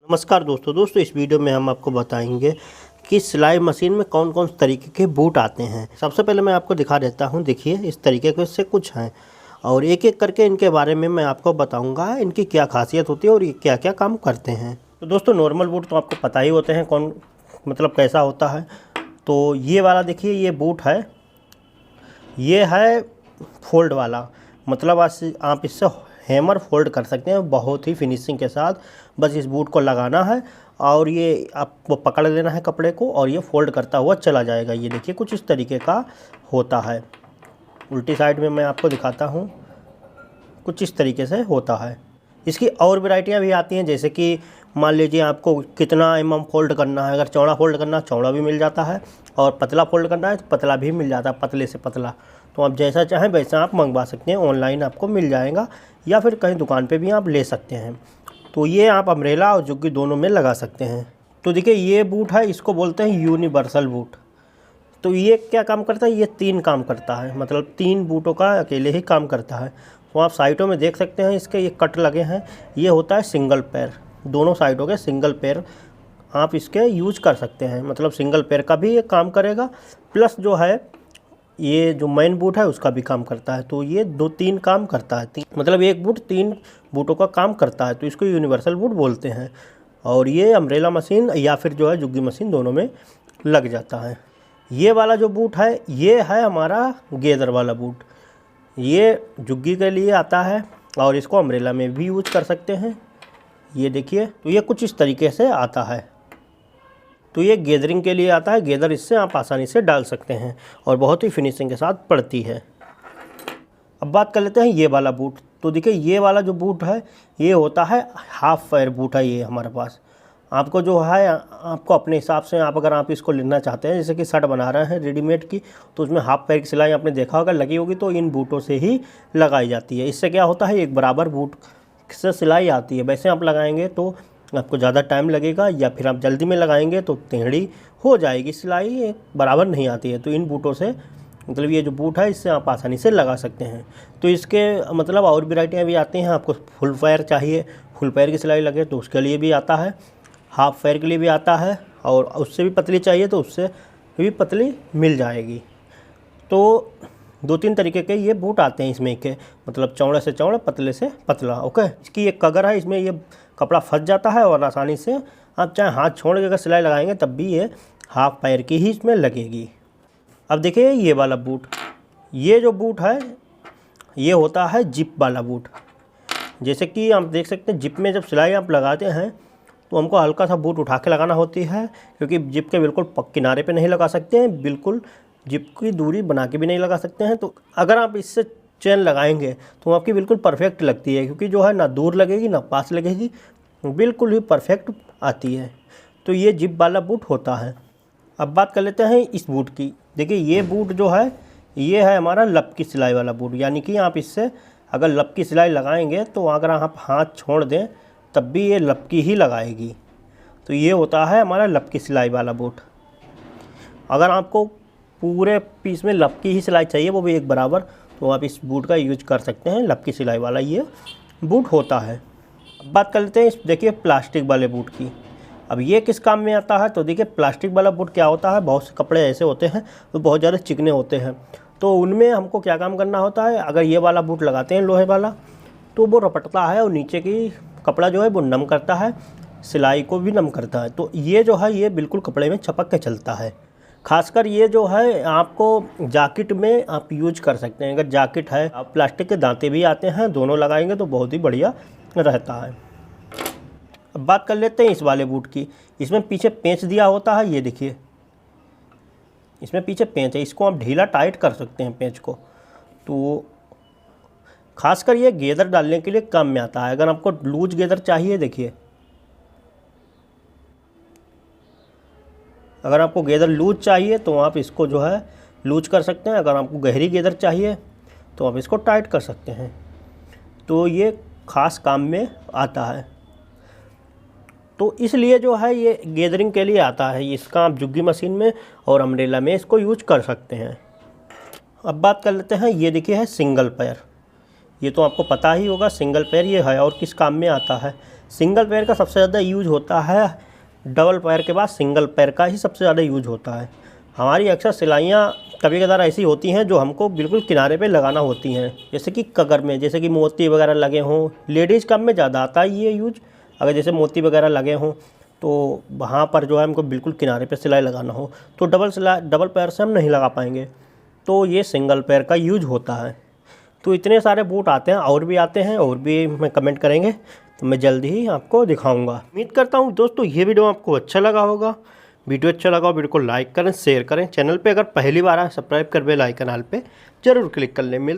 नमस्कार दोस्तों इस वीडियो में हम आपको बताएंगे कि सिलाई मशीन में कौन कौन तरीके के बूट आते हैं। सबसे पहले मैं आपको दिखा देता हूं। देखिए इस तरीके के से कुछ हैं और एक एक करके इनके बारे में मैं आपको बताऊंगा, इनकी क्या खासियत होती है और ये क्या क्या काम करते हैं। तो दोस्तों नॉर्मल बूट तो आपको पता ही होते हैं कौन मतलब कैसा होता है। तो ये वाला देखिए, ये बूट है, ये है फोल्ड वाला, मतलब आप इससे हैमर फोल्ड कर सकते हैं बहुत ही फिनिशिंग के साथ। बस इस बूट को लगाना है और ये आपको पकड़ लेना है कपड़े को और ये फोल्ड करता हुआ चला जाएगा। ये देखिए कुछ इस तरीके का होता है। उल्टी साइड में मैं आपको दिखाता हूँ, कुछ इस तरीके से होता है। इसकी और वैरायटियाँ भी आती हैं, जैसे कि मान लीजिए आपको कितना mm फोल्ड करना है। अगर चौड़ा फोल्ड करना है चौड़ा भी मिल जाता है और पतला फोल्ड करना है तो पतला भी मिल जाता है, पतले से पतला। तो आप जैसा चाहें वैसा आप मंगवा सकते हैं, ऑनलाइन आपको मिल जाएगा या फिर कहीं दुकान पे भी आप ले सकते हैं। तो ये आप अम्ब्रेला और जुग्गी दोनों में लगा सकते हैं। तो देखिए ये बूट है, इसको बोलते हैं यूनिवर्सल बूट। तो ये क्या काम करता है, ये 3 काम करता है, मतलब 3 बूटों का अकेले ही काम करता है। तो आप साइडों में देख सकते हैं इसके ये कट लगे हैं। ये होता है सिंगल पैर, दोनों साइडों के सिंगल पैर आप इसके यूज कर सकते हैं, मतलब सिंगल पैर का भी ये काम करेगा, प्लस जो है ये जो मेन बूट है उसका भी काम करता है। तो ये 2-3 काम करता है, मतलब एक बूट 3 बूटों का काम करता है, तो इसको यूनिवर्सल बूट बोलते हैं। और ये अम्ब्रेला मशीन या फिर जो है जुग्गी मशीन दोनों में लग जाता है। ये वाला जो बूट है ये है हमारा गेदर वाला बूट। ये जुग्गी के लिए आता है और इसको अम्ब्रेला में भी यूज कर सकते हैं। ये देखिए, तो ये कुछ इस तरीके से आता है। तो ये गैदरिंग के लिए आता है, गैदर इससे आप आसानी से डाल सकते हैं और बहुत ही फिनिशिंग के साथ पड़ती है। अब बात कर लेते हैं ये वाला बूट। तो देखिए ये वाला जो बूट है ये होता है हाफ पैर बूट है। ये हमारे पास आपको जो है, आपको अपने हिसाब से अगर आप इसको लेना चाहते हैं, जैसे कि शर्ट बना रहे हैं रेडीमेड की, तो उसमें हाफ पैर की सिलाई आपने देखा होगा लगी होगी, तो इन बूटों से ही लगाई जाती है। इससे क्या होता है, एक बराबर बूट से सिलाई आती है। वैसे आप लगाएंगे तो आपको ज़्यादा टाइम लगेगा, या फिर आप जल्दी में लगाएंगे तो टेढ़ी हो जाएगी, सिलाई बराबर नहीं आती है। तो इन बूटों से मतलब ये जो बूट है इससे आप आसानी से लगा सकते हैं। तो इसके मतलब और वैरायटियाँ भी आती हैं। आपको फुल पैर चाहिए, फुल पैर की सिलाई लगे तो उसके लिए भी आता है, हाफ पैर के लिए भी आता है, और उससे भी पतली चाहिए तो उससे भी पतली मिल जाएगी। तो 2-3 तरीके के ये बूट आते हैं इसमें के, मतलब चौड़े से चौड़ा, पतले से पतला। ओके, इसकी एक कगर है, इसमें ये कपड़ा फंस जाता है और आसानी से आप चाहे हाथ छोड़ के अगर सिलाई लगाएंगे तब भी ये हाफ पैर की ही इसमें लगेगी। अब देखिए ये वाला बूट, ये जो बूट है ये होता है जिप वाला बूट। जैसे कि आप देख सकते हैं जिप में जब सिलाई आप लगाते हैं तो हमको हल्का सा बूट उठा के लगाना होती है, क्योंकि जिप के बिल्कुल किनारे पे नहीं लगा सकते हैं, बिल्कुल जिप की दूरी बना के भी नहीं लगा सकते हैं। तो अगर आप इससे चेन लगाएंगे तो आपकी बिल्कुल परफेक्ट लगती है, क्योंकि जो है ना दूर लगेगी ना पास लगेगी, बिल्कुल ही परफेक्ट आती है। तो ये जिप वाला बूट होता है। अब बात कर लेते हैं इस बूट की। देखिए ये बूट जो है ये है हमारा लपकी सिलाई वाला बूट, यानी कि आप इससे अगर लपकी सिलाई लगाएंगे तो अगर आप हाथ छोड़ दें तब भी ये लपकी ही लगाएगी। तो ये होता है हमारा लपकी सिलाई वाला बूट। अगर आपको पूरे पीस में लपकी ही सिलाई चाहिए, वो भी एक बराबर, तो आप इस बूट का यूज कर सकते हैं। लपकी सिलाई वाला ये बूट होता है। अब बात कर लेते हैं इस देखिए प्लास्टिक वाले बूट की। अब ये किस काम में आता है, तो देखिए प्लास्टिक वाला बूट क्या होता है, बहुत से कपड़े ऐसे होते हैं तो बहुत ज़्यादा चिकने होते हैं, तो उनमें हमको क्या काम करना होता है, अगर ये वाला बूट लगाते हैं लोहे वाला तो वो रपटता है और नीचे की कपड़ा जो है वो नम करता है, सिलाई को भी नम करता है। तो ये जो है ये बिल्कुल कपड़े में चपक के चलता है। खासकर ये जो है आपको जैकेट में आप यूज कर सकते हैं। अगर जैकेट है, आप प्लास्टिक के दांते भी आते हैं, दोनों लगाएंगे तो बहुत ही बढ़िया रहता है। अब बात कर लेते हैं इस वाले बूट की। इसमें पीछे पेंच दिया होता है, ये देखिए इसमें पीछे पेंच है, इसको आप ढीला टाइट कर सकते हैं पेंच को। तो खासकर ये गेदर डालने के लिए काम में आता है। अगर आपको लूज गेदर चाहिए, देखिए अगर आपको गेदर लूज चाहिए तो आप इसको जो है लूज कर सकते हैं, अगर आपको गहरी गेदर चाहिए तो आप इसको टाइट कर सकते हैं। तो ये ख़ास काम में आता है। तो इसलिए जो है ये गैदरिंग के लिए आता है। इसका आप जुग्गी मशीन में और अम्ब्रेला में इसको यूज कर सकते हैं। अब बात कर लेते हैं, ये देखिए है सिंगल पैर। ये तो आपको पता ही होगा सिंगल पैर ये है और किस काम में आता है। सिंगल पैर का सबसे ज़्यादा यूज होता है, डबल पैर के बाद सिंगल पैर का ही सबसे ज़्यादा यूज होता है। हमारी अक्सर सिलाइयाँ कभी कभार ऐसी होती हैं जो हमको बिल्कुल किनारे पे लगाना होती हैं, जैसे कि कगर में, जैसे कि मोती वगैरह लगे हों। लेडीज़ काम में ज़्यादा आता है ये यूज, अगर जैसे मोती वगैरह लगे हों तो वहाँ पर जो है हमको बिल्कुल किनारे पे सिलाई लगाना हो तो डबल पैर से हम नहीं लगा पाएंगे, तो ये सिंगल पैर का यूज होता है। तो इतने सारे बूट आते हैं, और भी आते हैं, और भी मैं कमेंट करेंगे तो मैं जल्दी ही आपको दिखाऊंगा। उम्मीद करता हूँ दोस्तों ये वीडियो आपको अच्छा लगा होगा। वीडियो अच्छा लगा वीडियो को लाइक करें, शेयर करें। चैनल पे अगर पहली बार आए सब्सक्राइब कर बेल आइकन पे जरूर क्लिक कर लें।